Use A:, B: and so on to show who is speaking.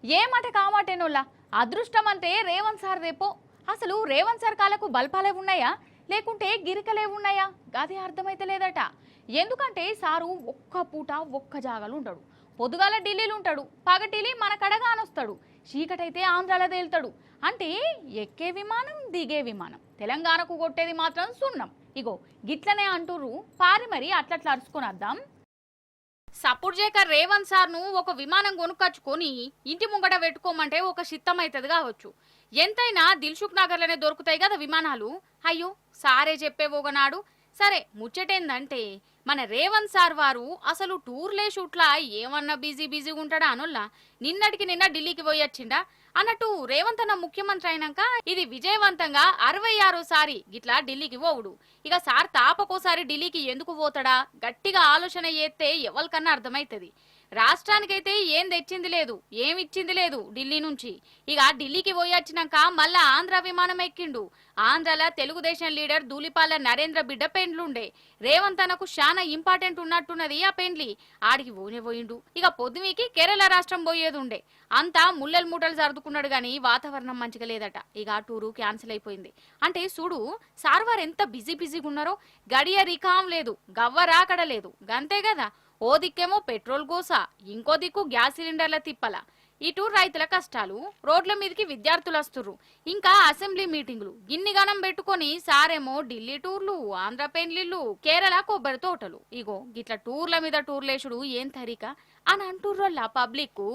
A: ఏ మాట కామాటేనోళ్ళ అదృష్టం అంటే రేవంత్ సార్ రేపో. అసలు రేవంత్ సార్ కాలకు బల్పాలే ఉన్నాయా లేకుంటే గిరికలే ఉన్నాయా గది అర్థమైతే లేదట. ఎందుకంటే సారు ఒక్క పూట ఒక్క జాగాలు ఉంటాడు. పొద్దుగాల ఢిల్లీలో ఉంటాడు, పగటిలి మన కడగా అనొస్తాడు, చీకటైతే ఆంధ్రాలో తేలుతాడు. అంటే ఎక్కే విమానం దిగే విమానం, తెలంగాణకు కొట్టేది మాత్రం సున్నం. ఇగో గిట్లనే అంటుర్రు పారి మరి అట్లట్లా అరుచుకొని వద్దాం. సపోర్ట్ చేయక రేవంత్ సార్ను ఒక విమానం కొనుక్కొచ్చుకొని ఇంటి ముంగట పెట్టుకోమంటే ఒక చిత్తం అవుతుంది కావచ్చు. ఎంతైనా దిల్సుఖ్ నగర్లోనే దొరుకుతాయి కదా విమానాలు. అయ్యో సారే చెప్పేవోగనాడు. సరే ముచ్చటేందంటే మన రేవంత్ సార్ వారు అసలు టూర్లే షూట్లా ఏమన్నా బిజీగా ఉంటాడా అనుల్లా. నిన్నటికి నిన్న ఢిల్లీకి పోయొచ్చిండా అన్నట్టు రేవంత్ అన్న ముఖ్యమంత్రి అయినాక ఇది విజయవంతంగా 66సారి గిట్లా ఢిల్లీకి పోవుడు. ఇక సార్ తాపకోసారి ఢిల్లీకి ఎందుకు పోతాడా గట్టిగా ఆలోచన చేస్తే ఎవరికన్నా అర్థమైతుంది. రాష్ట్రానికైతే ఏం తెచ్చింది లేదు, ఏమిచ్చింది లేదు ఢిల్లీ నుంచి. ఇక ఢిల్లీకి పోయొచ్చినాక మళ్ళా ఆంధ్ర విమానం ఎక్కిండు. ఆంధ్రాల తెలుగుదేశం లీడర్ ధూళిపాల నరేంద్ర బిడ్డ పెండ్లుండే. రేవంత్ అన్నకు చాలా ఇంపార్టెంట్ ఉన్నట్టున్నది ఆ పెండ్లి. ఆడికి పోయిండు. ఇక పొద్దుమీకి కేరళ రాష్ట్రం పోయేది ఉండే. అంతా ముల్లెలు మూటలు సర్దుకున్నాడు గాని వాతావరణం మంచిగా లేదట. ఇక ఆ టూరు క్యాన్సిల్ అయిపోయింది. అంటే చూడు సార్ వారు ఎంత బిజీగా ఉన్నారో. గడియ రికాం లేదు, గవ్వరాకడ లేదు, గంతే కదా. ఓ దిక్కేమో పెట్రోల్ కోస, ఇంకో దిక్కు గ్యాస్ సిలిండర్ల తిప్పల. ఇటు రైతుల కష్టాలు, రోడ్ల మీదకి విద్యార్థులు వస్తుర్రు, ఇంకా అసెంబ్లీ మీటింగులు. గిన్ని గణం పెట్టుకొని సారేమో ఢిల్లీ టూర్లు, ఆంధ్ర పెండ్లిళ్ళు, కేరళ కొబ్బరి తోటలు. ఇగో గిట్ల టూర్ల మీద టూర్లేసుడు ఏం తరిక అని అంటుర్రల్లా పబ్లిక్.